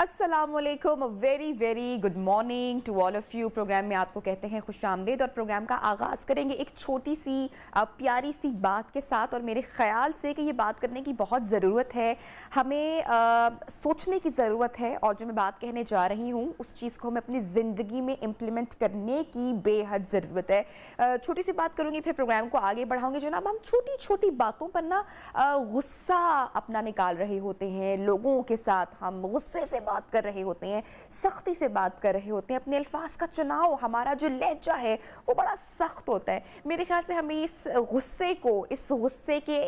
अस्सलामुअलैकुम, very very good morning to all of you. Programme में आपको कहते हैं खुशामदीद और प्रोग्राम का आगाज़ करेंगे एक छोटी सी प्यारी सी बात के साथ। और मेरे ख्याल से कि ये बात करने की बहुत ज़रूरत है, हमें सोचने की ज़रूरत है और जो मैं बात कहने जा रही हूँ उस चीज़ को हमें अपनी ज़िंदगी में इम्प्लीमेंट करने की बेहद ज़रूरत है। छोटी सी बात करूँगी, फिर प्रोग्राम को आगे बढ़ाऊँगी। जनाब, हम छोटी छोटी बातों पर ना गुस्सा अपना निकाल रहे होते हैं, लोगों के साथ हम गुस्से से बात कर रहे होते हैं, सख्ती से बात कर रहे होते हैं, अपने अल्फाज का चुनाव, हमारा जो लहजा है वो बड़ा सख्त होता है। मेरे ख्याल से हमें इस गुस्से के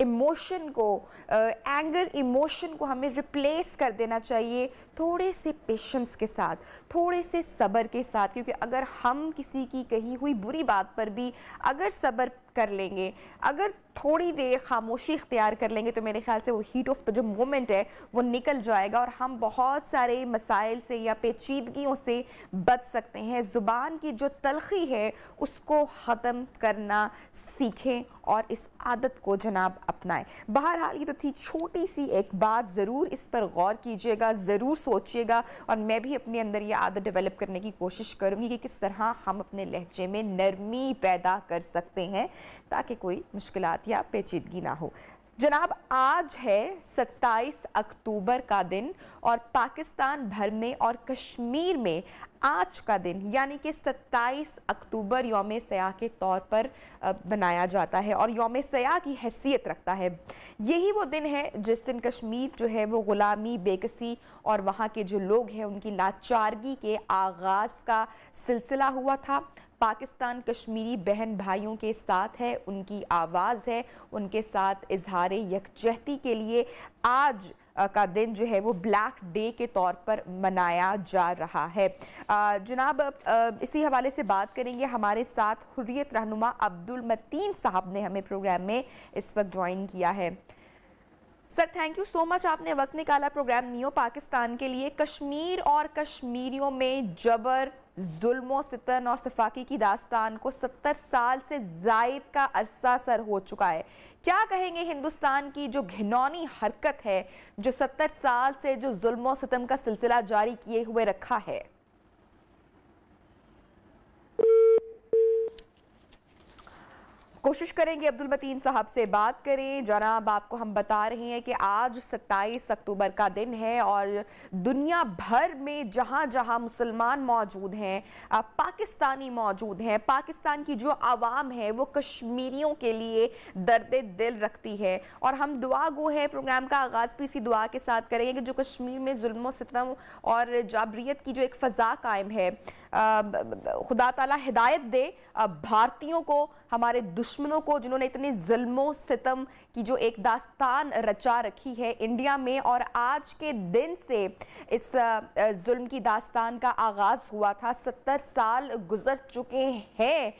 इमोशन को, एंगर इमोशन को हमें रिप्लेस कर देना चाहिए थोड़े से पेशेंस के साथ, थोड़े से सब्र के साथ। क्योंकि अगर हम किसी की कही हुई बुरी बात पर भी अगर सब्र कर लेंगे, अगर थोड़ी देर खामोशी इख्तियार कर लेंगे, तो मेरे ख्याल से वो हीट ऑफ द जो मोमेंट है वो निकल जाएगा और हम बहुत सारे मसाइल से या पेचीदगियों से बच सकते हैं। ज़ुबान की जो तलखी है उसको ख़त्म करना सीखें और इस आदत को जनाब अपनाएं। बहरहाल ये तो थी छोटी सी एक बात, ज़रूर इस पर गौर कीजिएगा, ज़रूर सोचिएगा और मैं भी अपने अंदर ये आदत डेवलप करने की कोशिश करूँगी कि किस तरह हम अपने लहजे में नरमी पैदा कर सकते हैं ताकि कोई मुश्किलात या पेचीदगी ना हो। जनाब, आज है 27 अक्टूबर का दिन और पाकिस्तान भर में और कश्मीर में आज का दिन यानी कि 27 अक्टूबर यौम सयाह के तौर पर बनाया जाता है और यौम सयाह की हैसियत रखता है। यही वो दिन है जिस दिन कश्मीर जो है वो ग़ुलामी, बेकसी और वहाँ के जो लोग हैं उनकी लाचारगी के आगाज़ का सिलसिला हुआ था। पाकिस्तान कश्मीरी बहन भाइयों के साथ है, उनकी आवाज़ है, उनके साथ इजहार यकजहती के लिए आज का दिन जो है वो ब्लैक डे के तौर पर मनाया जा रहा है। जनाब, इसी हवाले से बात करेंगे। हमारे साथ हुर्रियत रहनुमा अब्दुल मतीन साहब ने हमें प्रोग्राम में इस वक्त ज्वाइन किया है। Sir, thank you so much, आपने वक्त निकाला प्रोग्राम नियो पाकिस्तान के लिए। कश्मीर और कश्मीरियों में जबर, जुल्म, सितन और सफाकी की दास्तान को 70 साल से जायद का अरसा सर हो चुका है। क्या कहेंगे हिंदुस्तान की जो घिनौनी हरकत है जो 70 साल से जो जुल्म सितम का सिलसिला जारी किए हुए रखा है? कोशिश करेंगे अब्दुल मतीन साहब से बात करें। जनाब, आपको हम बता रहे हैं कि आज 27 अक्टूबर का दिन है और दुनिया भर में जहां जहां मुसलमान मौजूद हैं, पाकिस्तानी मौजूद हैं, पाकिस्तान की जो आवाम है वो कश्मीरियों के लिए दर्द दिल रखती है और हम दुआ गो हैं। प्रोग्राम का आगाज़ भी इसी दुआ के साथ करेंगे कि जो कश्मीर में जुल्म सितम और जाबरियत की जो एक फ़ज़ा कायम है, खुदा ताला हिदायत दे भारतीयों को, हमारे दुश्मनों को जिन्होंने इतने जुल्मों सितम की जो एक दास्तान रचा रखी है इंडिया में। और आज के दिन से इस जुल्म की दास्तान का आगाज़ हुआ था। 70 साल गुजर चुके हैं।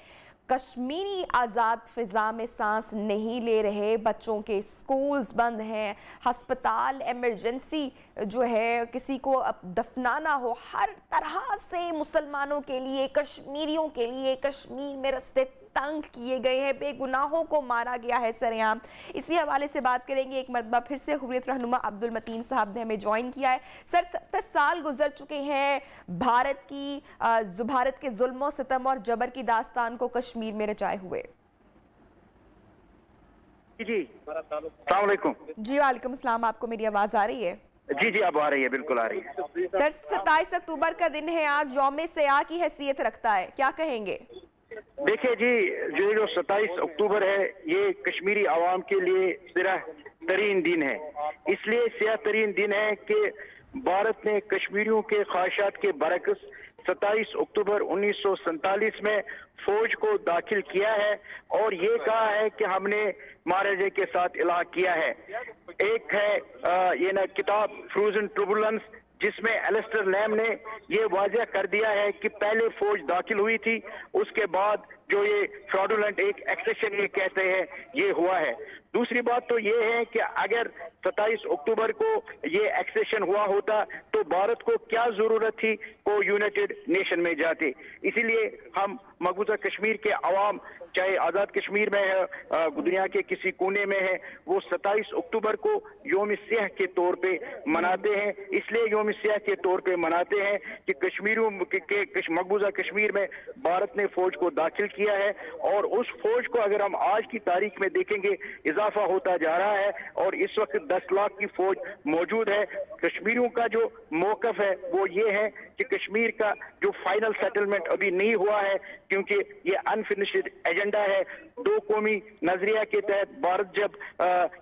कश्मीरी आज़ाद फ़िज़ा में सांस नहीं ले रहे, बच्चों के स्कूल्स बंद हैं, हस्पताल इमरजेंसी जो है किसी को दफनाना हो, हर तरह से मुसलमानों के लिए, कश्मीरियों के लिए कश्मीर में रास्ते तंग किए गए हैं, बेगुनाहों को मारा गया है सरेआम। इसी हवाले से बात करेंगे। एक मरतबा फिर से हुर्रियत रहनुमा अब्दुल मतीन साहब ने हमें ज्वाइन किया है। सर, 70 साल गुजर चुके हैं भारत के जुल्म सितम और जबर की दास्तान को कश्मीर में रचाए हुए। जी, अस्सलाम वालेकुम। जी, वालेकुम अस्सलाम। आपको मेरी आवाज़ आ रही है? जी जी, अब आ रही है, बिल्कुल आ रही है। सर, 27 अक्टूबर का दिन है आज, यौम सयाह की हैसियत रखता है, क्या कहेंगे? देखिए जी, जो 27 अक्टूबर है ये कश्मीरी आवाम के लिए सिरा तरीन दिन है। इसलिए सिरा तरीन दिन है कि भारत ने कश्मीरियों के ख्वाहिशात के बरक्स 27 अक्टूबर 1947 में फौज को दाखिल किया है और ये कहा है कि हमने महाराजे के साथ इलाह किया है। एक है ये ना किताब फ्रोजन टर्बुलेंस, जिसमें एलिस्टर लैम ने ये वाज़ह कर दिया है कि पहले फौज दाखिल हुई थी, उसके बाद जो ये फ्रॉडुलेंट एक एक्सेशन ये कहते हैं ये हुआ है। दूसरी बात तो ये है कि अगर 27 अक्टूबर को ये एक्सेशन हुआ होता तो भारत को क्या जरूरत थी को यूनाइटेड नेशन में जाते। इसीलिए हम मकबूजा कश्मीर के अवाम, चाहे आज़ाद कश्मीर में है, दुनिया के किसी कोने में है, वो 27 अक्टूबर को योम सियाह के तौर पे मनाते हैं। इसलिए योम सियाह के तौर पे मनाते हैं कि कश्मीरियों के मकबूजा कश्मीर में भारत ने फौज को दाखिल किया है और उस फौज को अगर हम आज की तारीख में देखेंगे इजाफा होता जा रहा है और इस वक्त 10 लाख की फौज मौजूद है। कश्मीरियों का जो मौकफ है वो ये है कि कश्मीर का जो फाइनल सेटलमेंट अभी नहीं हुआ है, क्योंकि ये अनफिनिश्ड एजेंडा है। दो कौमी नजरिया के तहत भारत जब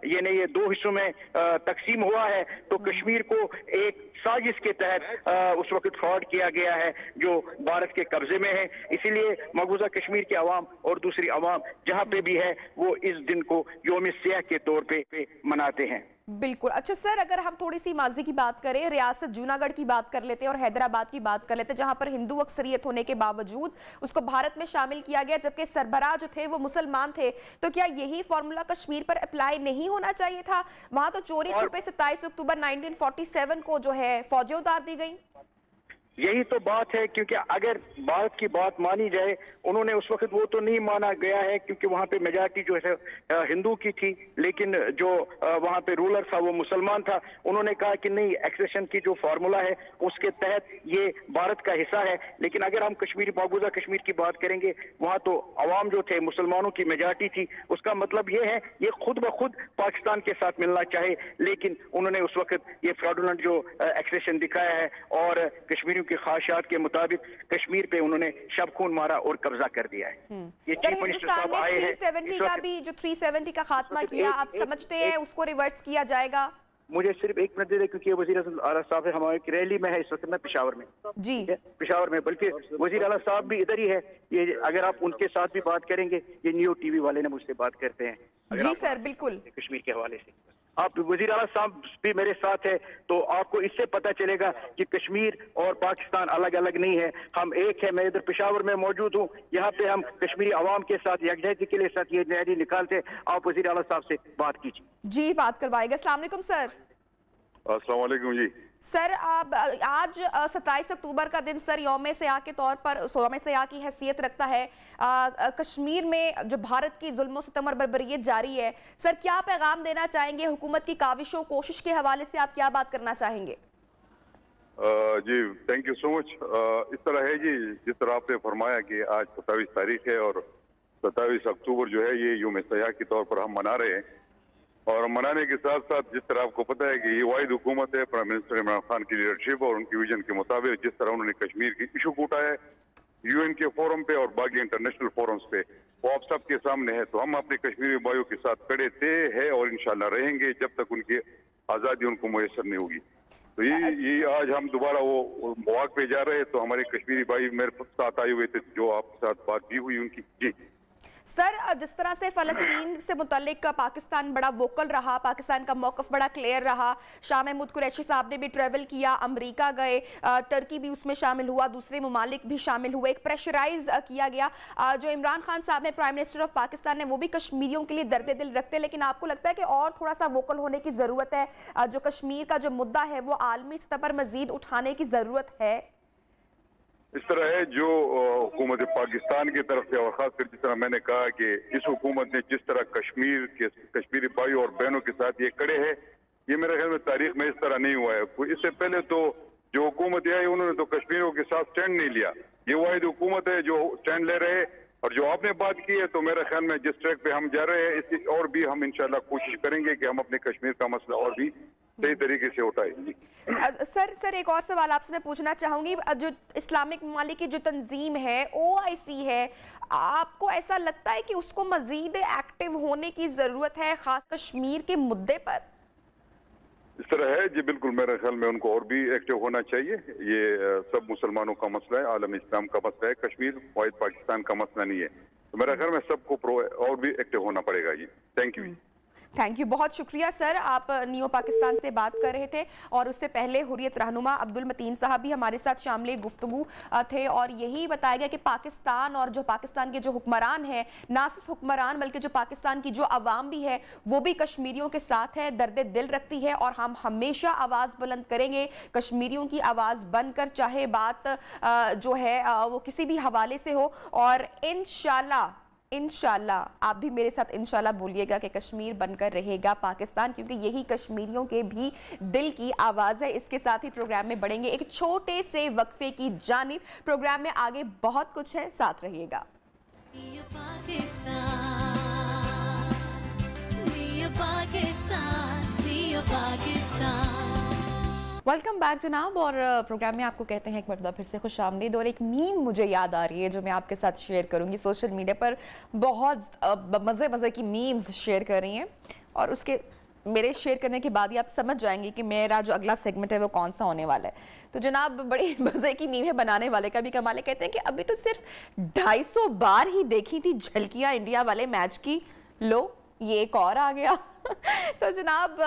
ये दो हिस्सों में तकसीम हुआ है तो कश्मीर को एक साजिश के तहत उस वक्त फ्रॉड किया गया है जो भारत के कब्जे में है। इसीलिए मकबूजा कश्मीर के अवाम और दूसरी अवाम जहां पे भी है वो इस दिन को योम सियाह के तौर पे मनाते हैं। बिल्कुल। अच्छा सर, अगर हम थोड़ी सी माजी की बात करें, रियासत जूनागढ़ की बात कर लेते हैं और हैदराबाद की बात कर लेते हैं, जहां पर हिंदू अक्सरियत होने के बावजूद उसको भारत में शामिल किया गया, जबकि सरबराह जो थे वो मुसलमान थे। तो क्या यही फॉर्मूला कश्मीर पर अप्लाई नहीं होना चाहिए था? वहां तो चोरी छुपे 27 अक्टूबर 1947 को जो है फौजें उतार दी गई। यही तो बात है, क्योंकि अगर भारत की बात मानी जाए, उन्होंने उस वक्त वो तो नहीं माना गया है क्योंकि वहां पे मेजॉरिटी जो है हिंदू की थी, लेकिन जो वहां पे रूलर था वो मुसलमान था। उन्होंने कहा कि नहीं, एक्सेशन की जो फार्मूला है उसके तहत ये भारत का हिस्सा है। लेकिन अगर हम कश्मीरी मकबूजा कश्मीर की बात करेंगे, वहां तो अवाम जो थे मुसलमानों की मेजॉरिटी थी। उसका मतलब ये है ये खुद ब खुद पाकिस्तान के साथ मिलना चाहे, लेकिन उन्होंने उस वक्त ये फ्रॉडुलेंट जो एक्सेशन दिखाया है और कश्मीरियों की ख्वाहिशात के मुताबिक कश्मीर पे उन्होंने शब खून मारा और कब्जा कर दिया है। ये चीफ मिनिस्टर साहब आए हैं। 370 का भी जो 370 का खात्मा किया, आप समझते हैं उसको रिवर्स किया जाएगा? मुझे सिर्फ एक मिनट दे दे, क्योंकि वजीर आला साहब हमारे रैली में है इस वक्त, मैं पेशावर में जी, पेशावर में, बल्कि वजीर आला साहब भी इधर ही है। ये अगर आप उनके साथ भी बात करेंगे, ये न्यू टीवी वाले ने मुझसे बात करते हैं जी सर, बिल्कुल कश्मीर के हवाले से। आप वजीर आला साहब भी मेरे साथ है तो आपको इससे पता चलेगा कि कश्मीर और पाकिस्तान अलग अलग नहीं है, हम एक है। मैं इधर पेशावर में मौजूद हूँ, यहाँ पे हम कश्मीरी अवाम के साथ यकजहती के लिए साथ ये रैली निकालते। आप वजीर आला साहब से बात कीजिए। जी, बात करवाएगा। अस्सलाम वालेकुम सर। अस्सलाम वालेकुम जी सर, आप आज 27 अक्टूबर का दिन सर यौम सयाह के तौर पर यौम सयाह की हैसियत रखता है। कश्मीर में जो भारत की जुल्म सितम और बर्बरियत जारी है, सर क्या पैगाम देना चाहेंगे? हुकूमत की काविशों कोशिश के हवाले से आप क्या बात करना चाहेंगे? जी थैंक यू सो मच। इस तरह है जी, जिस तरह आपने फरमाया कि आज 27 तारीख है और 27 अक्टूबर जो है ये यौम सयाह के तौर पर हम मना रहे हैं। और मनाने के साथ साथ जिस तरह आपको पता है कि ये वाहिद हुकूमत है प्राइम मिनिस्टर इमरान खान की लीडरशिप और उनकी विजन के मुताबिक, जिस तरह उन्होंने कश्मीर की इशू को उठाया है यूएन के फोरम पे और बाकी इंटरनेशनल फोरम्स पे, वो आप सबके सामने है। तो हम अपने कश्मीरी भाइयों के साथ खड़े थे, है और इंशाल्लाह रहेंगे जब तक उनकी आज़ादी उनको मुयसर नहीं होगी। तो ये आज हम दोबारा वो मौक़ पे जा रहे हैं। तो हमारे कश्मीरी भाई मेरे साथ आए हुए थे, जो आपके साथ बात की हुई उनकी। जी सर, जिस तरह से फ़लस्तीन से मुतल्लिक पाकिस्तान बड़ा वोकल रहा, पाकिस्तान का मौक़िफ़ बड़ा क्लियर रहा। शाह महमूद कुरैशी साहब ने भी ट्रैवल किया, अमेरिका गए, टर्की भी उसमें शामिल हुआ, दूसरे ममालिक भी शामिल हुए, एक प्रेशराइज किया गया। जो इमरान खान साहब ने, प्राइम मिनिस्टर ऑफ पाकिस्तान ने, वो भी कश्मीरियों के लिए दर्द दिल रखते हैं। लेकिन आपको लगता है कि और थोड़ा सा वोकल होने की ज़रूरत है? जो कश्मीर का जो मुद्दा है वो आलमी सतह पर मज़ीद उठाने की ज़रूरत है? इस तरह है, जो हुकूमत पाकिस्तान की तरफ से और खासकर जिस तरह मैंने कहा कि इस हुकूमत ने जिस तरह कश्मीरी भाई और बहनों के साथ ये खड़े हैं, ये मेरे ख्याल में तारीख में इस तरह नहीं हुआ है। इससे पहले तो जो हुकूमत आई उन्होंने तो कश्मीरियों के साथ स्टैंड नहीं लिया। ये वाहिद हुकूमत है जो स्टैंड ले रहे हैं। और जो आपने बात की है, तो मेरे ख्याल में जिस ट्रैक पे हम जा रहे हैं, इसकी और भी हम इंशाल्लाह कोशिश करेंगे कि हम अपने कश्मीर का मसला और भी सही तरीके से उठाएंगे। सर एक और सवाल आपसे मैं पूछना चाहूंगी। जो इस्लामिक ममालिक की जो तंजीम है, OIC है, आपको ऐसा लगता है कि उसको मजीद एक्टिव होने की जरूरत है, खास कश्मीर के मुद्दे पर? इस तरह है जी, बिल्कुल मेरे ख्याल में उनको और भी एक्टिव होना चाहिए। ये सब मुसलमानों का मसला है, आलम इस्लाम का मसला है, कश्मीर वाहिद पाकिस्तान का मसला नहीं है। तो मेरे ख्याल में सबको और भी एक्टिव होना पड़ेगा जी। Thank you. थैंक यू, बहुत शुक्रिया सर। आप नियो पाकिस्तान से बात कर रहे थे और उससे पहले हुर्रियत रहनुमा अब्दुल मतीन साहब भी हमारे साथ शामिल गुफ्तगू थे और यही बताया गया कि पाकिस्तान और जो पाकिस्तान के जो हुक्मरान हैं, ना सिर्फ हुक्मरान बल्कि जो पाकिस्तान की जो अवाम भी है वो भी कश्मीरियों के साथ है, दर्द दिल रखती है और हम हमेशा आवाज़ बुलंद करेंगे कश्मीरियों की आवाज़ बनकर, चाहे बात जो है वो किसी भी हवाले से हो। और इंशाल्लाह आप भी मेरे साथ इंशाल्लाह बोलिएगा कि कश्मीर बनकर रहेगा पाकिस्तान, क्योंकि यही कश्मीरियों के भी दिल की आवाज़ है। इसके साथ ही प्रोग्राम में बढ़ेंगे एक छोटे से वक्फे की जानिब। प्रोग्राम में आगे बहुत कुछ है, साथ रहिएगा। वेलकम बैक जनाब। और प्रोग्राम में आपको कहते हैं एक मरतबा फिर से खुश आमदीद। और एक मीम मुझे याद आ रही है जो मैं आपके साथ शेयर करूंगी। सोशल मीडिया पर बहुत मज़े की मीम्स शेयर कर रही हैं और उसके मेरे शेयर करने के बाद ही आप समझ जाएंगे कि मेरा जो अगला सेगमेंट है वो कौन सा होने वाला है। तो जनाब बड़ी मज़े की मीम है, बनाने वाले का भी कमाल है। कहते हैं कि अभी तो सिर्फ 250 बार ही देखी थी झलकियाँ इंडिया वाले मैच की, लो ये एक और आ गया। तो जनाब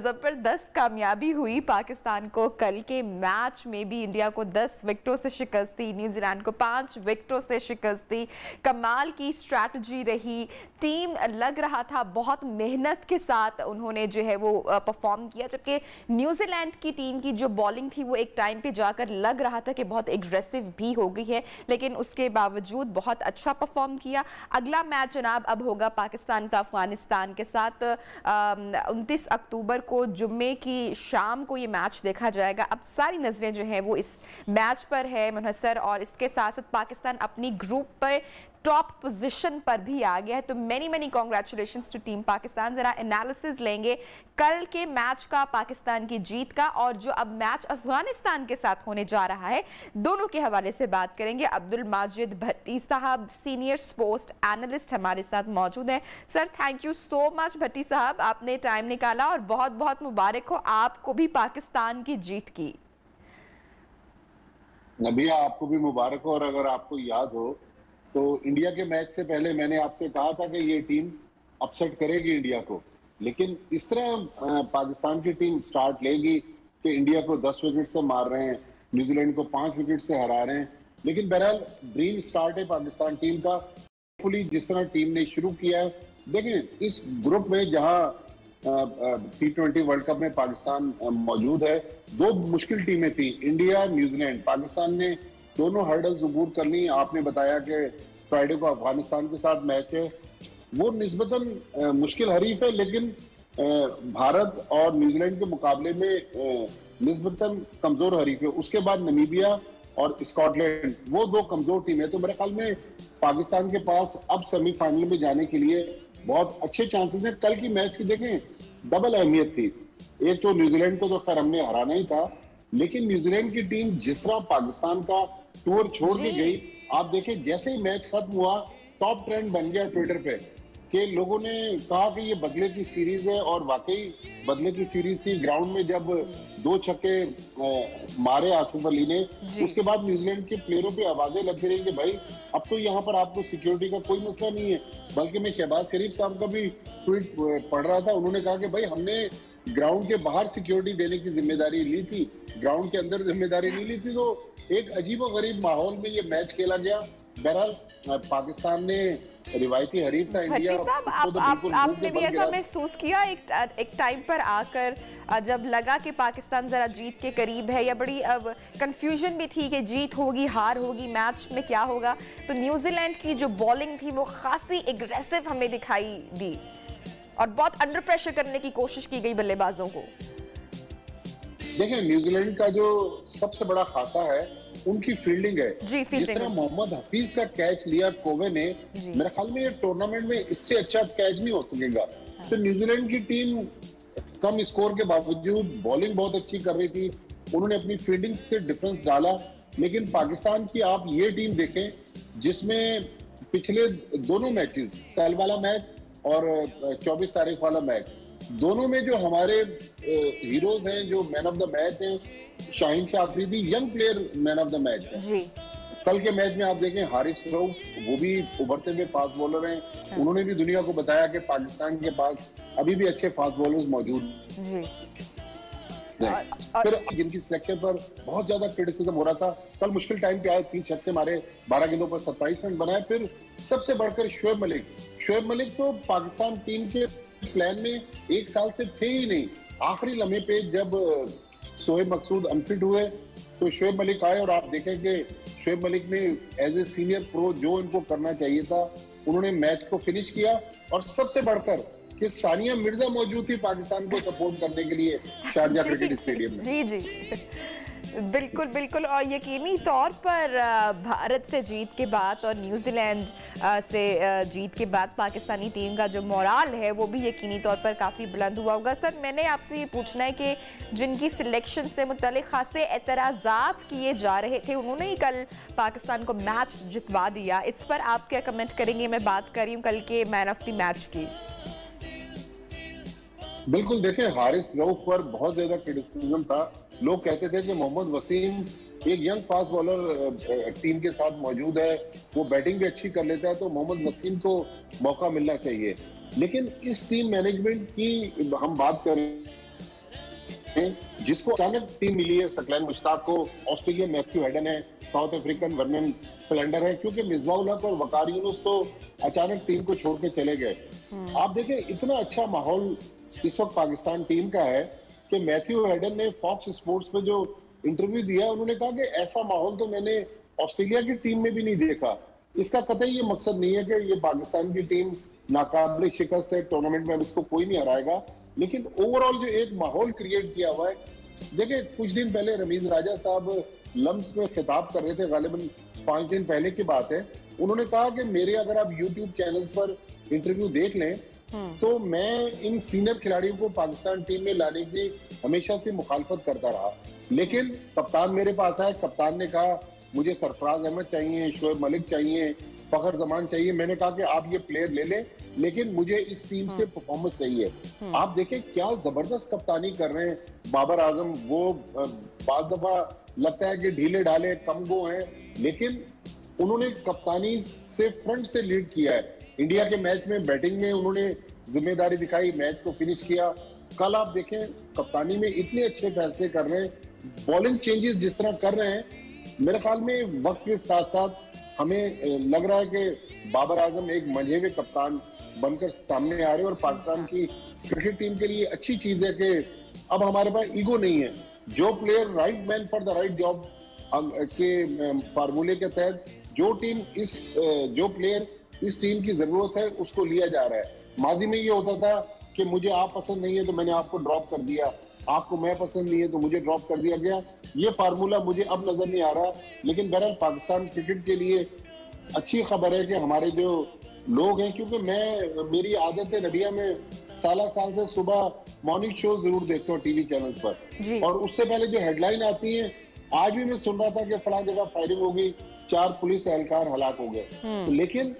ज़बरदस्त कामयाबी हुई पाकिस्तान को। कल के मैच में भी इंडिया को 10 विकेटों से शिकस्त दी, न्यूजीलैंड को 5 विकेटों से शिकस्त दी। कमाल की स्ट्रैटेजी रही, टीम लग रहा था बहुत मेहनत के साथ उन्होंने जो है वो परफॉर्म किया। जबकि न्यूजीलैंड की टीम की जो बॉलिंग थी वो एक टाइम पे जाकर लग रहा था कि बहुत एग्रेसिव भी हो गई है, लेकिन उसके बावजूद बहुत अच्छा परफॉर्म किया। अगला मैच जनाब अब होगा पाकिस्तान का अफगानिस्तान के साथ। 29 अक्टूबर को जुम्मे की शाम को ये मैच देखा जाएगा। अब सारी नजरें जो हैं वो इस मैच पर है मुनहसर, और इसके साथ साथ पाकिस्तान अपनी ग्रुप पर टॉप पोजीशन पर भी आ गया है। तो many congratulations to team Pakistan. जरा एनालिसिस लेंगे कल के मैच का, पाकिस्तान की जीत का, और जो अब मैच अफगानिस्तान के साथ होने जा रहा है दोनों के हवाले से बात करेंगे। अब्दुल माजिद भट्टी साहब सीनियर स्पोर्ट्स एनालिस्ट हमारे साथ मौजूद हैं। Sir thank you so much Bhatti साहब, आपने टाइम निकाला और बहुत बहुत मुबारक हो आपको भी पाकिस्तान की जीत की। नबिया आपको भी मुबारक हो। और अगर आपको याद हो तो इंडिया के मैच से पहले मैंने आपसे कहा था कि ये टीम अपसेट करेगी इंडिया को, लेकिन इस तरह पाकिस्तान की टीम स्टार्ट लेगी कि इंडिया को 10 विकेट से मार रहे हैं, न्यूजीलैंड को 5 विकेट से हरा रहे हैं। लेकिन बहरहाल ड्रीम स्टार्ट है पाकिस्तान टीम का। होपफुली जिस तरह टीम ने शुरू किया है, देखें इस ग्रुप में जहां T20 वर्ल्ड कप में पाकिस्तान मौजूद है, 2 मुश्किल टीमें थी, इंडिया न्यूजीलैंड। पाकिस्तान ने दोनों हर्डल्स अबूर कर ली। आपने बताया कि फ्राइडे को अफगानिस्तान के साथ मैच है, वो निस्बतन मुश्किल हरीफ है, लेकिन भारत और न्यूजीलैंड के मुकाबले में निस्बतन कमजोर हरीफ है। उसके बाद नमीबिया और स्कॉटलैंड, वो 2 कमजोर टीम है। तो मेरे ख्याल में पाकिस्तान के पास अब सेमीफाइनल में जाने के लिए बहुत अच्छे चांसेस हैं। कल की मैच की देखें डबल अहमियत थी। एक तो न्यूजीलैंड को तो खैर हमने हराना ही था, लेकिन न्यूजीलैंड की टीम जिस तरह पाकिस्तान का टूर छोड़ के गई, आप देखें जैसे ही मैच खत्म हुआ टॉप ट्रेंड बन गया ट्विटर पे कि लोगों ने कहा कि ये बदले की सीरीज है, और वाकई बदले की सीरीज थी। ग्राउंड में जब 2 छक्के मारे आसिफ अली ने, उसके बाद न्यूजीलैंड के प्लेयरों पे आवाजें लगती रही कि भाई अब तो यहाँ पर आपको सिक्योरिटी का कोई मसला नहीं है। बल्कि मैं शहबाज शरीफ साहब का भी ट्वीट पढ़ रहा था, उन्होंने कहा कि भाई हमने ग्राउंड के बाहर सिक्योरिटी देने की जिम्मेदारी ली थी, ग्राउंड के अंदर जिम्मेदारी नहीं ली थी। तो एक अजीब और गरीब माहौल में ये मैच खेला गया। बहरहाल पाकिस्तान ने रिवायती हरीफ था इंडिया, आपने भी ऐसा महसूस किया एक टाइम पर आकर जब लगा कि पाकिस्तान जरा जीत के करीब है, या बड़ी अब कंफ्यूजन भी थी कि जीत होगी हार होगी, मैच में क्या होगा? तो न्यूजीलैंड की जो बॉलिंग थी वो खासी एग्रेसिव हमें दिखाई दी और बहुत अंडर प्रेशर करने की कोशिश की गई बल्लेबाजों को। देखिए न्यूजीलैंड का जो सबसे बड़ा खासा है उनकी फील्डिंग है। जिस तरह मोहम्मद हफीज का कैच लिया कोवे ने, मेरे ख्याल में ये टूर्नामेंट में इससे अच्छा कैच नहीं हो सकेगा। तो न्यूजीलैंड की टीम कम स्कोर के बावजूद बॉलिंग बहुत अच्छी कर रही थी, उन्होंने अपनी फील्डिंग से डिफरेंस डाला। लेकिन पाकिस्तान की आप ये टीम देखें जिसमें पिछले दोनों मैचेस, कल वाला मैच और 24 तारीख वाला मैच, दोनों में जो हमारे हीरोज हैं, जो मैन ऑफ द मैच हैं, Shaheen Shah Afridi young player man of the match है। कल के मैच में आप देखें हारिस रऊफ, वो भी उभरते हुए फास्ट बॉलर हैं, उन्होंने भी दुनिया को बताया कि पाकिस्तान के पास अभी भी अच्छे फास्ट बॉलर्स मौजूद हैं। फिर जिनकी सिलेक्शन पर बहुत ज्यादा क्रिटिसिज्म हो रहा था, कल मुश्किल टाइम पे आए, 3 छक्के मारे, 12 गेंदों पर 27 रन बनाए। फिर सबसे बढ़कर शोएब मलिक तो पाकिस्तान टीम के प्लान में 1 साल से थे ही नहीं। आखिरी लम्हे पे जब शोएब मकसूद अनफिट हुए तो शोएब मलिक आए, और आप देखें कि शोएब मलिक ने एज ए सीनियर प्रो जो इनको करना चाहिए था, उन्होंने मैच को फिनिश किया। और सबसे बढ़कर कि सानिया मिर्जा मौजूद थी पाकिस्तान को सपोर्ट करने के लिए शारजा क्रिकेट स्टेडियम में। जी बिल्कुल बिल्कुल। और यकीनी तौर पर भारत से जीत के बाद और न्यूजीलैंड से जीत के बाद पाकिस्तानी टीम का जो मोराल है वो भी यकीनी तौर पर काफ़ी बुलंद हुआ होगा। सर, मैंने आपसे ये पूछना है कि जिनकी सिलेक्शन से मुतालिक खासे एतराज़ात किए जा रहे थे, उन्होंने ही कल पाकिस्तान को मैच जितवा दिया, इस पर आप क्या कमेंट करेंगे? मैं बात कर रही हूँ कल के मैन ऑफ द मैच की। बिल्कुल, देखें हारिस रऊफ पर बहुत ज्यादा क्रिटिसिज्म था। लोग कहते थे कि मोहम्मद वसीम एक यंग फास्ट बॉलर टीम के साथ मौजूद है, वो बैटिंग भी अच्छी कर लेता है, तो मोहम्मद वसीम को मौका मिलना चाहिए। लेकिन इस टीम मैनेजमेंट की हम बात कर रहे हैं जिसको अचानक टीम मिली है। सकलैन मुश्ताक को ऑस्ट्रेलियन मैथ्यू हेडन है, साउथ अफ्रीकन वर्नन फिलेंडर है, क्योंकि मिसबाउल हक और वकार यूनुस तो अचानक टीम को छोड़ के चले गए। आप देखें इतना अच्छा माहौल इस वक्त पाकिस्तान टीम का है कि मैथ्यू हेडन ने फॉक्स स्पोर्ट्स पे जो इंटरव्यू दिया, उन्होंने कहा कि ऐसा माहौल तो मैंने ऑस्ट्रेलिया की टीम में भी नहीं देखा। इसका कतई ये मकसद नहीं है कि ये पाकिस्तान की टीम नाकाबिल शिकस्त है, टूर्नामेंट में अब इसको कोई नहीं हराएगा, लेकिन ओवरऑल जो एक माहौल क्रिएट किया हुआ है। देखिए, कुछ दिन पहले रमीज राजा साहब लम्स में खिताब कर रहे थे, गालिबन 5 दिन पहले की बात है। उन्होंने कहा कि मेरे अगर आप यूट्यूब चैनल्स पर इंटरव्यू देख लें तो मैं इन सीनियर खिलाड़ियों को पाकिस्तान टीम में लाने की हमेशा से मुखालफत करता रहा, लेकिन कप्तान मेरे पास आए, कप्तान ने कहा मुझे सरफराज अहमद चाहिए, शोएब मलिक चाहिए, फखर जमान चाहिए। मैंने कहा कि आप ये प्लेयर ले लें, लेकिन मुझे इस टीम से परफॉर्मेंस चाहिए। आप देखें क्या जबरदस्त कप्तानी कर रहे हैं बाबर आजम। वो बात दफा लगता है कि ढीले ढाले कम गो हैं, लेकिन उन्होंने कप्तानी से फ्रंट से लीड किया है। इंडिया के मैच में बैटिंग में उन्होंने जिम्मेदारी दिखाई, मैच को फिनिश किया। कल आप देखें कप्तानी में इतने अच्छे फैसले कर रहे हैं, बॉलिंग चेंजेस जिस तरह कर रहे हैं, मेरे ख्याल में वक्त के साथ साथ हमें लग रहा है कि बाबर आजम एक मंझे हुए कप्तान बनकर सामने आ रहे हैं। और पाकिस्तान की क्रिकेट टीम के लिए अच्छी चीज है कि अब हमारे पास ईगो नहीं है। जो player right man for the right job के फार्मूले के तहत जो प्लेयर इस टीम की जरूरत है उसको लिया जा रहा है। माजी में ये होता था कि मुझे आप पसंद नहीं है तो मैंने आपको ड्रॉप कर दिया, आपको मैं पसंद नहीं है तो मुझे ड्रॉप कर दिया गया। ये फार्मूला मुझे अब नजर नहीं आ रहा। लेकिन बहरहाल पाकिस्तान क्रिकेट के लिए अच्छी खबर है कि हमारे जो लोग हैं, क्योंकि मेरी आदत है नबिया में साल से सुबह मॉर्निंग शो जरूर देखता हूँ टीवी चैनल पर, और उससे पहले जो हेडलाइन आती है, आज भी मैं सुन रहा था कि फलां जगह फायरिंग होगी, 4 पुलिस एहलकार हलाक हो गए। लेकिन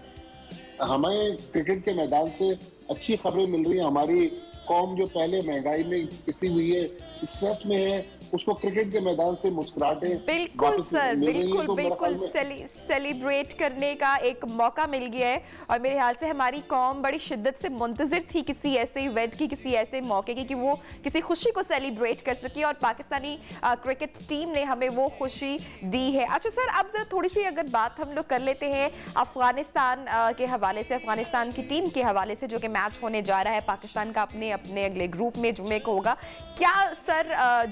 हमें क्रिकेट के मैदान से अच्छी खबरें मिल रही है। हमारी कौम जो पहले महंगाई में पिसी हुई है, स्ट्रेस में है, उसको क्रिकेट के मैदान से मुस्कुराहटें बिल्कुल सर, बिल्कुल सेलिब्रेट करने का एक मौका मिल गया है। और मेरे ख्याल से हमारी कौम बड़ी शिद्दत से मुंतजिर थी किसी ऐसे इवेंट की, किसी ऐसे मौके की कि वो किसी खुशी को सेलिब्रेट कर सके, और पाकिस्तानी क्रिकेट टीम ने हमें वो खुशी दी है। अच्छा सर, अब जरा थोड़ी सी अगर बात हम लोग कर लेते हैं अफगानिस्तान के हवाले से, अफगानिस्तान की टीम के हवाले से, जो कि मैच होने जा रहा है पाकिस्तान का अपने अगले ग्रुप में जुमे को होगा। क्या सर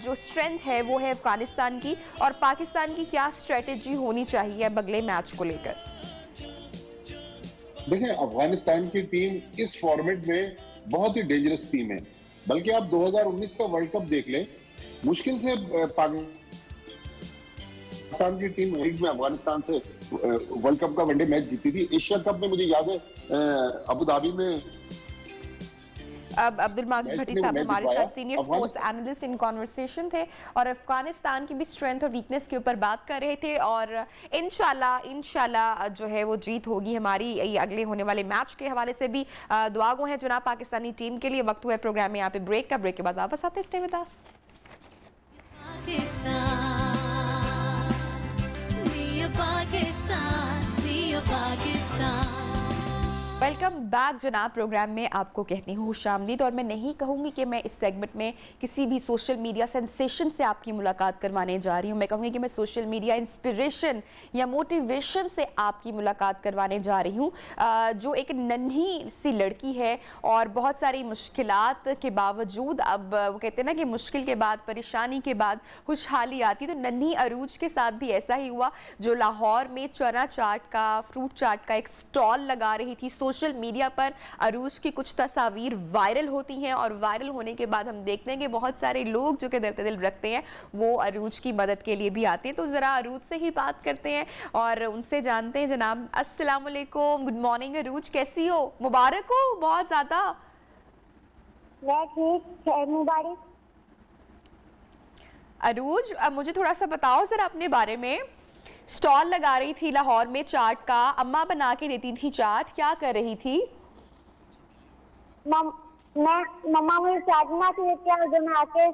जो स्ट्रेंथ है वो है अफगानिस्तान की, और पाकिस्तान की क्या स्ट्रेटेजी होनी चाहिए अब अगले मैच को लेकर? देखें, अफगानिस्तान की टीम इस फॉर्मेट में बहुत ही डेंजरस टीम है। बल्कि आप 2019 का वर्ल्ड कप देख लें, मुश्किल से पाकिस्तान की टीम में अफगानिस्तान से वर्ल्ड कप का वनडे मैच जीती थी। एशिया कप में मुझे याद है अबू धाबी में अब अब्दुल माजिद भट्टी साहब हमारे साथ senior sports analyst in conversation थे, और अफगानिस्तान की भी स्ट्रेंथ और वीकनेस के ऊपर बात कर रहे थे। और इंशाल्लाह जो है वो जीत होगी हमारी। अगले होने वाले मैच के हवाले से भी दुआ गो है जनाब पाकिस्तानी टीम के लिए। वक्त हुआ है प्रोग्राम में यहाँ पे ब्रेक का, ब्रेक के बाद वापस आते हैं। Stay with us. Welcome back जनाब। प्रोग्राम में आपको कहती हूँ खुशामदीद। और मैं नहीं कहूँगी कि मैं इस सेगमेंट में किसी भी सोशल मीडिया सेंसेशन से आपकी मुलाकात करवाने जा रही हूँ। मैं कहूँगी कि मैं सोशल मीडिया इंस्पिरेशन या मोटिवेशन से आपकी मुलाकात करवाने जा रही हूँ, जो एक नन्ही सी लड़की है और बहुत सारी मुश्किलात के बावजूद, अब वो कहते हैं ना कि मुश्किल के बाद, परेशानी के बाद खुशहाली आती है। तो नन्ही अरूज के साथ भी ऐसा ही हुआ, जो लाहौर में चना चाट का, फ्रूट चाट का एक स्टॉल लगा रही थी। सोशल मीडिया पर अरूज की कुछ तस्वीर वायरल होती हैं और वायरल होने के बाद हम देखते हैं कि बहुत सारे लोग जो कि दर्द दिल रखते हैं वो अरूज की मदद के लिए भी आते हैं। तो ज़रा अरूज से ही बात करते हैं और उनसे जानते हैं। जनाब अस्सलाम वालेकुम, गुड मॉर्निंग अरूज, कैसी हो? मुबारक हो बहुत ज़्यादा। मैं ठीक, मुबारक। अरूज, अब मुझे थोड़ा सा बताओ ज़रा अपने बारे में। स्टॉल लगा रही थी लाहौर में चाट का, अम्मा बना के देती थी चाट, क्या कर रही थी? मम्मा मुझे चाट बना के देती है, जो मैं आके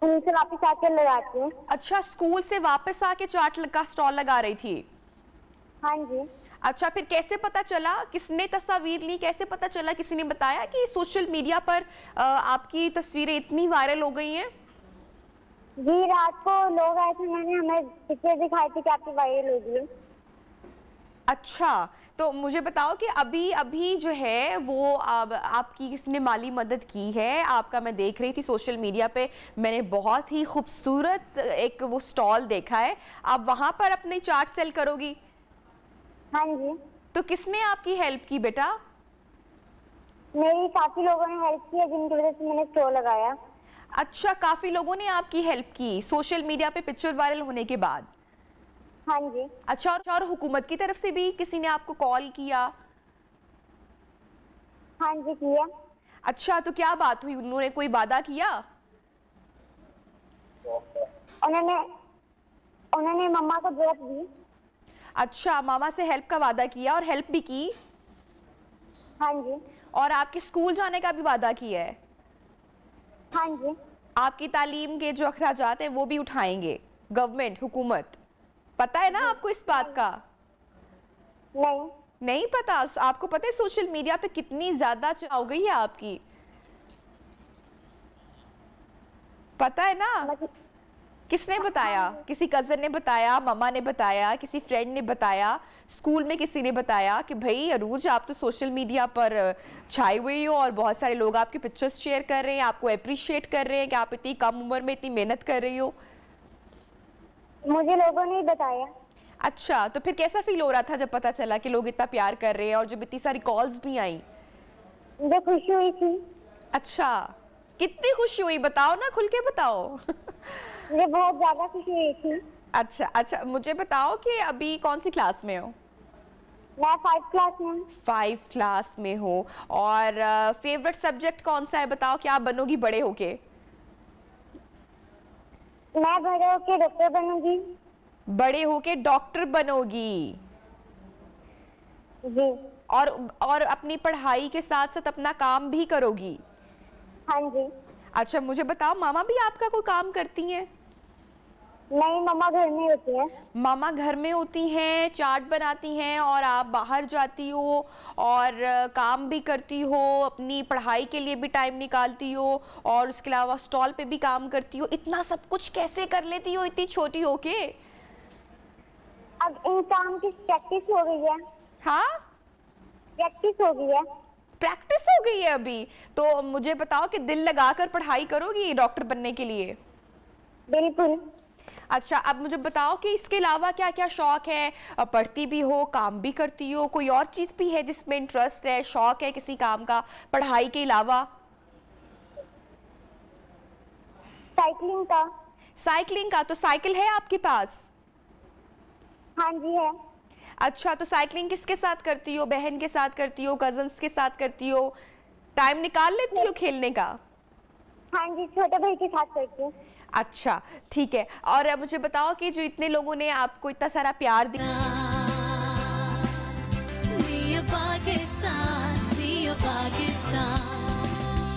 उनसे वापस आके लगाती हूँ। अच्छा, स्कूल से वापस आके चाट का स्टॉल लगा रही थी? हाँ जी। अच्छा, फिर कैसे पता चला, किसने तस्वीर ली, कैसे पता चला, किसी ने बताया कि सोशल मीडिया पर आपकी तस्वीरें इतनी वायरल हो गई हैं? जी, रात को लोग आए थे, मैंने हमें पिक्चर दिखाई थी कि आपकी वायरल हो गई। अच्छा, तो मुझे बताओ कि अभी अभी जो है वो आपकी किसने माली मदद की है? आपका मैं देख रही थी सोशल मीडिया पे, मैंने बहुत ही खूबसूरत एक वो स्टॉल देखा है। आप वहां पर अपनी चाट सेल करोगी? हाँ जी। तो किसने आपकी हेल्प की बेटा? मेरी काफी लोगों ने हेल्प की है, जिनकी वजह से मैंने स्टॉल लगाया। अच्छा, काफी लोगों ने आपकी हेल्प की सोशल मीडिया पे पिक्चर वायरल होने के बाद? हाँ जी। अच्छा, और हुकूमत की तरफ से भी किसी ने आपको कॉल किया? हाँ जी, किया। अच्छा, तो क्या बात हुई, उन्होंने कोई वादा किया? उन्होंने मम्मा को जॉब दी। अच्छा, मामा से हेल्प का वादा किया और हेल्प भी की? हाँ जी। और आपके स्कूल जाने का भी वादा किया है? हाँ जी। आपकी तालीम के जो अखराजात हैं वो भी उठाएंगे गवर्नमेंट, हुकूमत? पता है ना आपको इस बात का? नहीं पता? आपको पता है सोशल मीडिया पे कितनी ज्यादा हो गई है आपकी? पता है ना? किसने बताया? किसी कजन ने बताया, मम्मा ने बताया, किसी फ्रेंड ने बताया, स्कूल में किसी ने बताया कि भाई अरूज आप तो सोशल मीडिया पर छाई हुई हो और बहुत सारे लोग आपकी पिक्चर्स शेयर कर रहे हैं, आपको अप्रिशिएट कर रहे हैं कि आप इतनी कम उम्र में इतनी मेहनत कर रही हो? मुझे लोगों ने बताया। अच्छा, तो फिर कैसा फील हो रहा था जब पता चला कि लोग इतना प्यार कर रहे हैं और जब इतनी सारी कॉल्स भी आई? मुझे खुशी हुई थी। अच्छा, कितनी खुशी हुई, बताओ ना, खुल के बताओ। मुझे बहुत ज्यादा खुशी हुई थी। अच्छा, मुझे बताओ कि अभी कौन सी क्लास में हो? मैं 5th क्लास में हूँ। 5th क्लास में हो। और फेवरेट सब्जेक्ट कौन सा है, बताओ, क्या बनोगी बड़े होके? मैं बड़े होके डॉक्टर बनूंगी। बड़े होके डॉक्टर बनोगी? जी। और अपनी पढ़ाई के साथ साथ अपना काम भी करोगी? हाँ जी। अच्छा, मुझे बताओ, मामा भी आपका कोई काम करती हैं? नहीं, मामा घर में होती है। मामा घर में होती हैं, चाट बनाती हैं और आप बाहर जाती हो और काम भी करती हो, अपनी पढ़ाई के लिए भी टाइम निकालती हो और उसके अलावा स्टॉल पे भी काम करती हो। इतना सब कुछ कैसे कर लेती हो इतनी छोटी होके? अब इन काम की प्रैक्टिस हो गई है। हाँ, प्रैक्टिस हो गई है। प्रैक्टिस हो गई है अभी? तो मुझे बताओ कि दिल लगाकर पढ़ाई करोगी डॉक्टर बनने के लिए? बिल्कुल। अच्छा, अब मुझे बताओ कि इसके अलावा क्या क्या शौक है? पढ़ती भी हो, काम भी करती हो, कोई और चीज भी है जिसमें इंटरेस्ट है, शौक है किसी काम का पढ़ाई के अलावा? साइकिलिंग का। साइकिलिंग का? तो साइकिल है आपके पास? हाँ जी, है। अच्छा, तो साइकिलिंग किसके साथ करती हो? बहन के साथ करती हो, कजन्स के साथ करती हो? टाइम निकाल लेती हो खेलने का? हाँ जी, छोटे भाई के साथ करती हूँ। अच्छा, ठीक है। और अब मुझे बताओ कि जो इतने लोगों ने आपको इतना सारा प्यार दिया,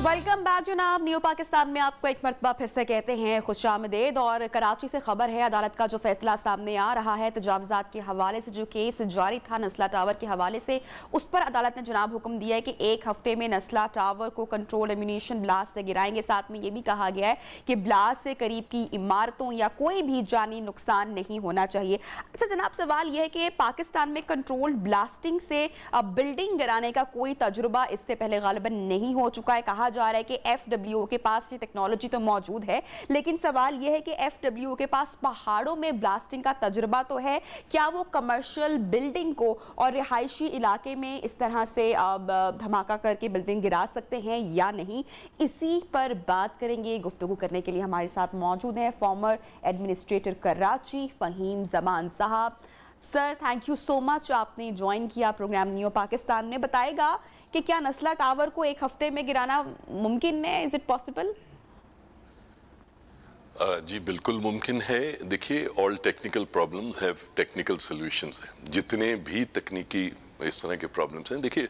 वेलकम बैक जनाब। न्यू पाकिस्तान में आपको एक मरतबा फिर से कहते हैं खुशामदीद। और कराची से खबर है, अदालत का जो फैसला सामने आ रहा है तजावुज़ात के हवाले से जो केस जारी था नस्ला टावर के हवाले से, उस पर अदालत ने जनाब हुक्म दिया है कि 1 हफ्ते में नस्ला टावर को कंट्रोल एम्यूनिशन ब्लास्ट से गिराएंगे। साथ में ये भी कहा गया है कि ब्लास्ट से करीब की इमारतों या कोई भी जानी नुकसान नहीं होना चाहिए। अच्छा जनाब, सवाल यह है कि पाकिस्तान में कंट्रोल ब्लास्टिंग से बिल्डिंग गिराने का कोई तजुर्बा इससे पहले गालिबन नहीं हो चुका है। कहा जा रहा है कि FWO के पास ये टेक्नोलॉजी तो मौजूद है, लेकिन सवाल यह है कि FWO के पास पहाड़ों में ब्लास्टिंग का तजुर्बा तो है, क्या वो कमर्शियल बिल्डिंग को और रिहायशी इलाके में इस तरह से धमाका करके बिल्डिंग गिरा सकते हैं या नहीं? इसी पर बात करेंगे। गुफ्तगू करने के लिए हमारे साथ मौजूद हैं फॉर्मर एडमिनिस्ट्रेटर कराची फ़हीम ज़मान साहब। Sir, thank you so much, आपने ज्वाइन किया प्रोग्राम न्यू पाकिस्तान में। बताएगा कि क्या नस्ला टावर को 1 हफ्ते में गिराना मुमकिन है? Is it possible? जी बिल्कुल मुमकिन है। देखिए, all technical problems have technical solutions हैं। जितने भी तकनीकी इस तरह के प्रॉब्लम्स हैं, देखिए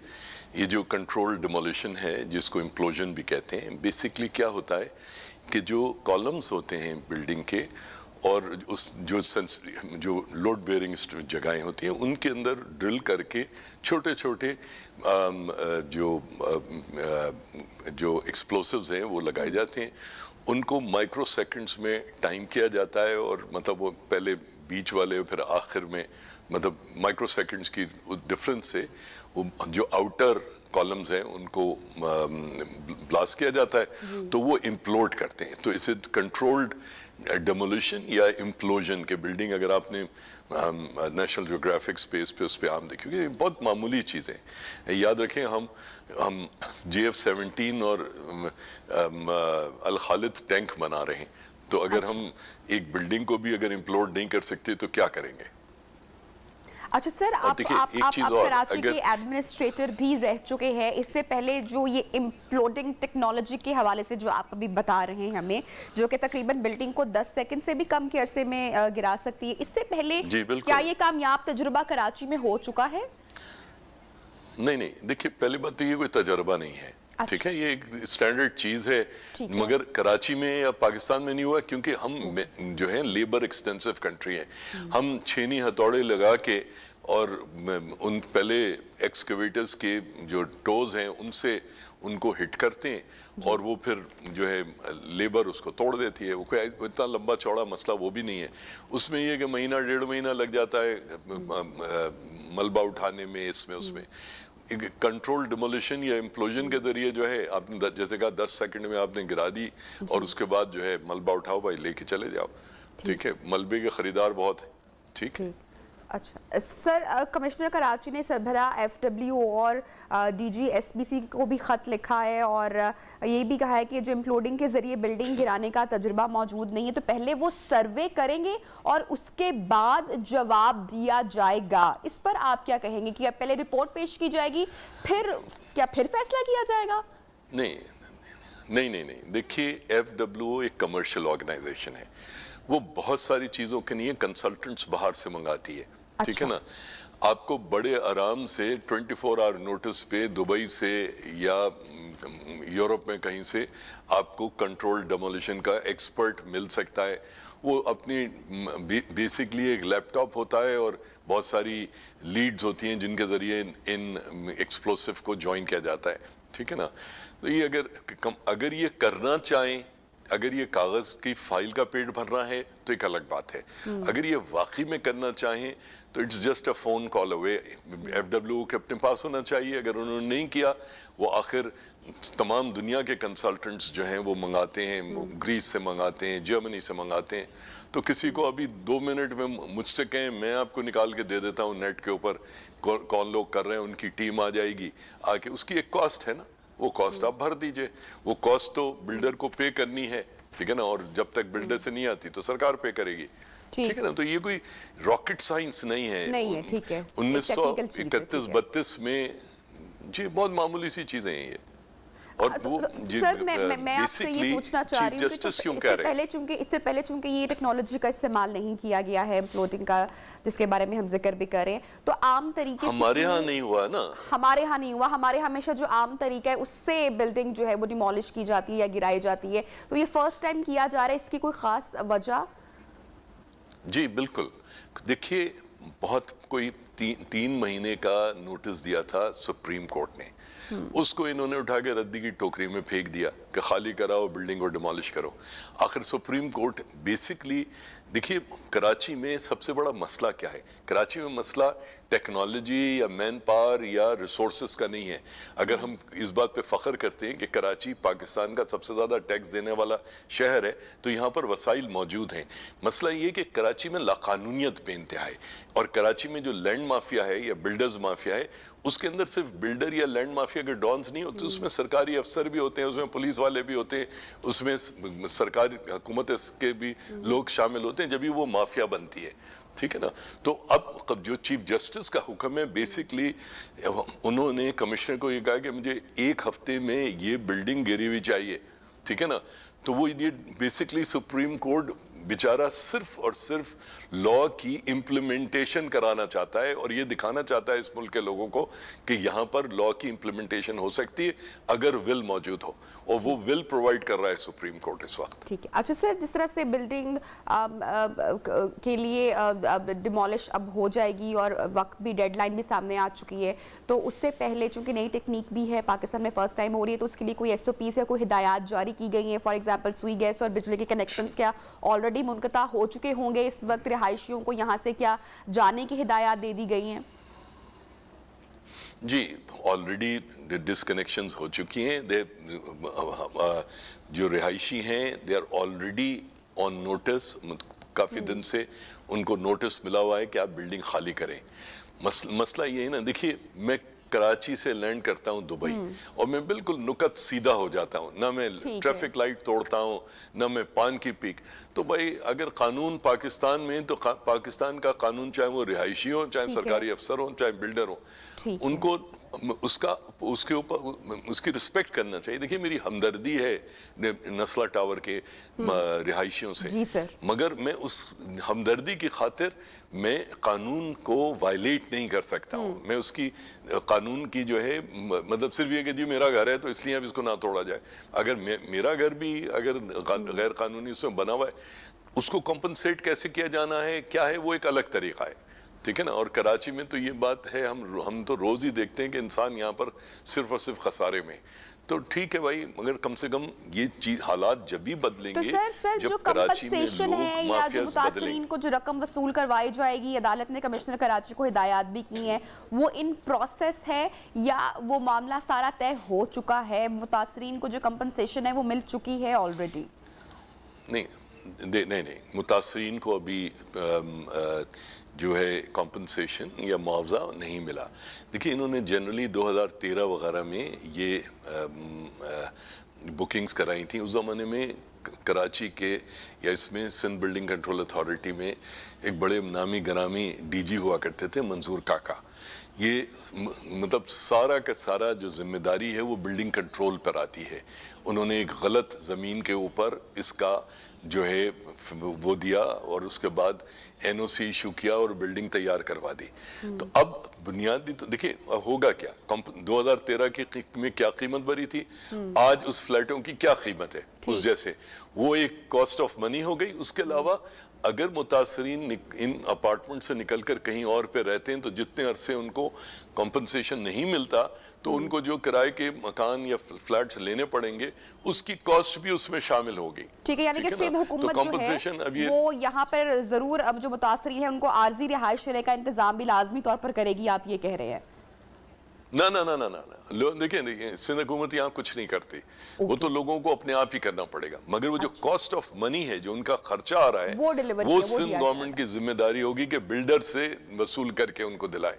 ये जो कंट्रोल डिमोलिशन है जिसको इम्प्लोजन भी कहते हैं, बेसिकली क्या होता है कि जो कॉलम्स होते हैं बिल्डिंग के और उस जो लोड बेयरिंग जगहें होती हैं उनके अंदर ड्रिल करके छोटे छोटे जो एक्सप्लोसिव्स हैं वो लगाए जाते हैं। उनको माइक्रो सेकंड्स में टाइम किया जाता है और मतलब वो पहले बीच वाले फिर आखिर में मतलब माइक्रो सेकंड्स की डिफरेंस से वो जो आउटर कॉलम्स हैं उनको ब्लास्ट किया जाता है तो वो इम्प्लोड करते हैं। तो इसे कंट्रोल्ड डेमोलिशन या इम्प्लोजन के बिल्डिंग अगर आपने नेशनल ज्योग्राफिक स्पेस पे उस पर आम देखिए, बहुत मामूली चीज़ें। याद रखें हम GF-17 और अल खालिद टैंक बना रहे हैं, तो अगर हम एक बिल्डिंग को भी अगर इम्प्लोड नहीं कर सकते तो क्या करेंगे? अच्छा सर, आप कराची के एडमिनिस्ट्रेटर भी रह चुके हैं। इससे पहले जो ये इम्प्लोडिंग टेक्नोलॉजी के हवाले से जो आप अभी बता रहे हैं हमें, जो कि तकरीबन बिल्डिंग को 10 सेकंड से भी कम के अरसे में गिरा सकती है, इससे पहले क्या ये कामयाब तजुर्बा कराची में हो चुका है? नहीं, देखिए पहली बात तो ये कोई तजुर्बा नहीं है। ठीक है, ये एक स्टैंडर्ड चीज है, मगर कराची में या पाकिस्तान में नहीं हुआ क्योंकि हम जो है लेबर एक्सटेंसिव कंट्री है। हम छेनी हथौड़े लगा के और उन पहले एक्सकेवेटर्स के जो टोज हैं उनसे उनको हिट करते हैं और वो फिर जो है लेबर उसको तोड़ देती है। वो कोई इतना लंबा चौड़ा मसला वो भी नहीं है। उसमें ये कि महीना 1.5 महीना लग जाता है मलबा उठाने में, इसमें उसमें। कंट्रोल डिमोलिशन या इम्प्लोजन के जरिए जो है आपने जैसे कहा 10 सेकंड में आपने गिरा दी और उसके बाद जो है मलबा उठाओ भाई लेके चले जाओ। ठीक है, मलबे के खरीदार बहुत है। ठीक है। अच्छा सर, कमिश्नर कराची ने सरबराह FWO और DG SBC को भी ख़त लिखा है और ये भी कहा है कि जो इम्प्लोडिंग के ज़रिए बिल्डिंग गिराने का तजुर्बा मौजूद नहीं है, तो पहले वो सर्वे करेंगे और उसके बाद जवाब दिया जाएगा। इस पर आप क्या कहेंगे कि पहले रिपोर्ट पेश की जाएगी फिर फैसला किया जाएगा? नहीं, देखिए FWO एक कमर्शियल ऑर्गेनाइजेशन है, वो बहुत सारी चीज़ों के लिए कंसल्टेंट्स बाहर से मंगाती है। अच्छा। ठीक है ना, आपको बड़े आराम से 24 आवर नोटिस पे दुबई से या यूरोप में कहीं से आपको कंट्रोल डेमोलिशन का एक्सपर्ट मिल सकता है। वो अपनी बेसिकली एक लैपटॉप होता है और बहुत सारी लीड्स होती हैं जिनके ज़रिए इन एक्सप्लोसिव को ज्वाइन किया जाता है। ठीक है ना, तो ये अगर ये करना चाहें, अगर ये कागज की फाइल का पेट भरना है तो एक अलग बात है। अगर ये वाकई में करना चाहें तो it's just a phone call away. FWO के अपने पास होना चाहिए। अगर उन्होंने नहीं किया, वो आखिर तमाम दुनिया के कंसल्टेंट्स जो हैं वो मंगाते हैं, ग्रीस से मंगाते हैं, जर्मनी से मंगाते हैं। तो किसी को अभी 2 मिनट में मुझसे कहें मैं आपको निकाल के दे देता हूँ नेट के ऊपर कौन लोग कर रहे हैं, उनकी टीम आ जाएगी आके, उसकी एक कॉस्ट है ना, वो कॉस्ट आप भर दीजिए। वो कॉस्ट तो बिल्डर को पे करनी है, ठीक है ना, और जब तक बिल्डर से नहीं आती तो सरकार पे करेगी। ठीक है ना, तो ये कोई रॉकेट साइंस नहीं है। ठीक है, 1931-32 में जी बहुत मामूली सी चीजें हैं ये। और वो सर मैं आपसे ये पूछना चाह रही हूँ जस्टिस क्यों कह रहे हैं? इससे पहले चूंकि ये टेक्नोलॉजी का इस्तेमाल नहीं किया गया है फ्लोटिंग का, जिसके बारे में हम जिक्र भी करें, तो आम तरीके से हमारे यहाँ नहीं हुआ ना, हमारे यहाँ नहीं हुआ। हमारे हमेशा जो आम तरीका है उससे बिल्डिंग जो है वो डिमोलिश की जाती है या गिराई जाती है, तो ये फर्स्ट टाइम किया जा रहा है, इसकी कोई खास वजह? जी बिल्कुल, देखिए बहुत कोई 3 महीने का नोटिस दिया था सुप्रीम कोर्ट ने, उसको इन्होंने उठा के रद्दी की टोकरी में फेंक दिया कि खाली कराओ, बिल्डिंग को डिमोलिश करो। आखिर सुप्रीम कोर्ट बेसिकली, देखिए कराची में सबसे बड़ा मसला क्या है? कराची में मसला टेक्नोलॉजी या मैन पावर या रिसोर्सेस का नहीं है। अगर हम इस बात पे फख्र करते हैं कि कराची पाकिस्तान का सबसे ज़्यादा टैक्स देने वाला शहर है, तो यहाँ पर वसाइल मौजूद हैं। मसला ये कि कराची में लाकानूनियत बेइंतहा है, और कराची में जो लैंड माफिया है या बिल्डर्स माफिया है, उसके अंदर सिर्फ बिल्डर या लैंड माफिया के डॉन्स नहीं होते, उसमें सरकारी अफसर भी होते हैं, उसमें पुलिस वाले भी होते हैं, उसमें सरकारी हुकूमत के भी लोग शामिल होते हैं, जब भी वो माफिया बनती है, ठीक है ना। तो अब जो चीफ जस्टिस का हुक्म है, बेसिकली उन्होंने कमिश्नर को ये कहा कि मुझे 1 हफ्ते में ये बिल्डिंग गिरी हुई चाहिए, ठीक है ना। तो वो ये बेसिकली सुप्रीम कोर्ट बेचारा सिर्फ और सिर्फ लॉ की इम्प्लीमेंटेशन कराना चाहता है, और ये दिखाना चाहता है इस मुल्क के लोगों को कि यहाँ पर लॉ की इम्प्लीमेंटेशन हो सकती है अगर विल मौजूद हो, और वो विल प्रोवाइड कर रहा है सुप्रीम कोर्ट इस वक्त। ठीक है। अच्छा सर, जिस तरह से बिल्डिंग के लिए डिमोलिश अब हो जाएगी और वक्त भी, डेडलाइन भी सामने आ चुकी है, तो उससे पहले चूंकि नई टेक्निक भी है, पाकिस्तान में फर्स्ट टाइम हो रही है, तो उसके लिए कोई SOPs या कोई हिदायत जारी की गई है? फॉर एग्जांपल सुई गैस और बिजली के कनेक्शंस क्या ऑलरेडी मुनक़ता हो चुके होंगे? इस वक्त रिहायशियों को यहाँ से क्या जाने की हिदायत दे दी गई हैं? जी, ऑलरेडी डिसकनेक्शंस हो चुकी हैं। जो रिहायशी हैं they are already on notice, काफ़ी दिन से उनको नोटिस मिला हुआ है कि आप बिल्डिंग खाली करें। मसला ये है ना, देखिए मैं कराची से लैंड करता हूँ दुबई, और मैं बिल्कुल नुकत सीधा हो जाता हूँ, ना मैं ट्रैफिक लाइट तोड़ता हूँ, ना मैं पान की पीक। तो भाई अगर कानून पाकिस्तान में, तो पाकिस्तान का कानून, चाहे वो रिहायशी हो, चाहे सरकारी अफसर हो, चाहे बिल्डर हो, उनको उसके ऊपर उसकी रिस्पेक्ट करना चाहिए। देखिए मेरी हमदर्दी है नस्ला टावर के रिहायशियों से, मगर मैं उस हमदर्दी की खातिर मैं कानून को वायलेट नहीं कर सकता हूँ। मैं उसकी कानून की जो है, मतलब सिर्फ ये कि जी मेरा घर है तो इसलिए अब इसको ना तोड़ा जाए। अगर मेरा घर भी अगर गैर कानूनी उसमें बना हुआ है, उसको कॉम्पनसेट कैसे किया जाना है, क्या है, वो एक अलग तरीका है, ठीक है ना। और कराची में तो ये बात है, हम तो रोज ही देखते हैं कि इंसान यहाँ पर सिर्फ और सिर्फ खसारे में। तो ठीक है भाई, मगर कम से कम ये चीज, हालात जब भी बदलेंगे, तो सर जब जो कराची में लोग है या जो मुतासरीन को जो रकम वसूल करवाई जाएगी, अदालत ने कमिश्नर कराची को हिदायत भी की है, वो इन प्रोसेस है या वो मामला सारा तय हो चुका है? मुतासरीन को जो कंपनसेशन है वो मिल चुकी है ऑलरेडी? नहीं, मुतासरीन को अभी जो है कॉम्पनसेशन या मुआवजा नहीं मिला। देखिए इन्होंने जनरली 2013 वगैरह में ये बुकिंग्स कराई थी। उस ज़माने में कराची के या इसमें सिंध बिल्डिंग कंट्रोल अथॉरिटी में एक बड़े नामी गरामी DG हुआ करते थे, मंजूर काका। ये मतलब सारा का सारा जो जिम्मेदारी है वो बिल्डिंग कंट्रोल पर आती है। उन्होंने एक गलत ज़मीन के ऊपर इसका जो है वो दिया, और उसके बाद NOC इशू किया और बिल्डिंग तैयार करवा दी। तो अब बुनियादी तो देखिए होगा क्या, 2013 की में क्या कीमत भरी थी, आज उस फ्लैटों की क्या कीमत है उस जैसे, वो एक कॉस्ट ऑफ मनी हो गई। उसके अलावा अगर मुतासरीन इन अपार्टमेंट से निकलकर कहीं और पे रहते हैं, तो जितने अरसे उनको कॉम्पनसेशन नहीं मिलता, तो उनको जो किराए के मकान या फ्लैट्स लेने पड़ेंगे, उसकी कॉस्ट भी उसमें शामिल होगी। ठीक है, यानी कि सिंध हुकूमत जो है वो यहाँ पर जरूर अब जो मुतासरीन है उनको आर्जी रिहाइश देने का इंतजाम भी लाजमी तौर पर करेगी, आप ये कह रहे हैं? ना, देखिए सिंध हुकूमत यहाँ कुछ नहीं करती, वो तो लोगों को अपने आप ही करना पड़ेगा। मगर वो जो कॉस्ट ऑफ मनी है, जो उनका खर्चा आ रहा है, वो सिंध गवर्नमेंट की जिम्मेदारी होगी कि बिल्डर से वसूल करके उनको दिलाए।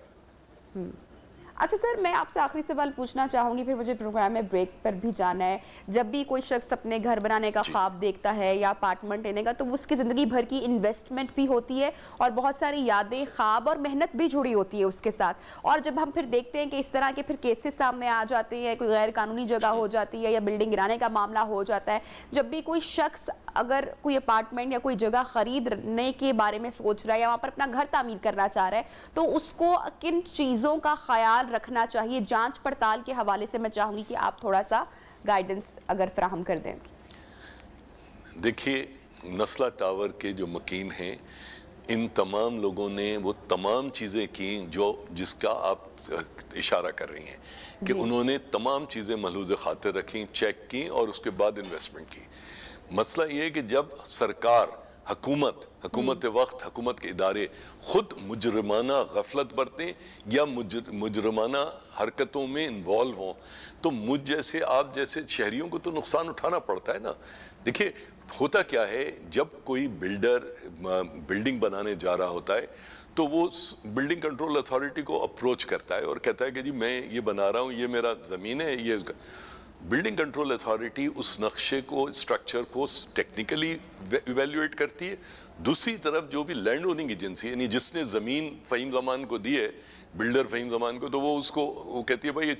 अच्छा सर, मैं आपसे आखिरी सवाल पूछना चाहूंगी, फिर मुझे प्रोग्राम में ब्रेक पर भी जाना है। जब भी कोई शख्स अपने घर बनाने का ख्वाब देखता है या अपार्टमेंट लेने का, तो उसकी ज़िंदगी भर की इन्वेस्टमेंट भी होती है और बहुत सारी यादें, ख्वाब और मेहनत भी जुड़ी होती है उसके साथ। और जब हम फिर देखते हैं कि इस तरह के फिर केसेस सामने आ जाते हैं, कोई गैर कानूनी जगह हो जाती है या बिल्डिंग गिराने का मामला हो जाता है, जब भी कोई शख्स अगर कोई अपार्टमेंट या कोई जगह खरीदने के बारे में सोच रहा है या वहाँ पर अपना घर तामीर करना चाह रहा है, तो उसको किन चीज़ों का ख्याल रखना चाहिए? जांच पड़ताल के हवाले से मैं चाहूंगी कि आप थोड़ा सा गाइडेंस अगर फराहम कर दें। देखिए, नस्ला टावर के जो मकीन हैं, इन तमाम लोगों ने वो तमाम चीज़ें की जिसका आप इशारा कर रही हैं कि उन्होंने तमाम चीज़ें महलूज़ खातिर रखी, चेक की और उसके बाद इन्वेस्टमेंट की। मसला ये है कि जब सरकार, हुकूमत वक्त, हुकूमत के इदारे खुद मुजरमाना गफलत बरतें या मुजरमाना हरकतों में इन्वॉल्व हों, तो मुझ जैसे, आप जैसे शहरियों को तो नुकसान उठाना पड़ता है ना। देखिए, होता क्या है, जब कोई बिल्डर बिल्डिंग बनाने जा रहा होता है तो वो बिल्डिंग कंट्रोल अथॉरिटी को अप्रोच करता है और कहता है कि जी मैं ये बना रहा हूँ, ये मेरा ज़मीन है, ये उसका। बिल्डिंग कंट्रोल अथॉरिटी उस नक्शे को, स्ट्रक्चर को टेक्निकली इवेल्युएट करती है। दूसरी तरफ जो भी लैंड ओनिंग एजेंसी, यानी जिसने ज़मीन फ़हीम ज़मान को दी है, बिल्डर फ़हीम ज़मान को, तो वो उसको वो कहती है भाई ये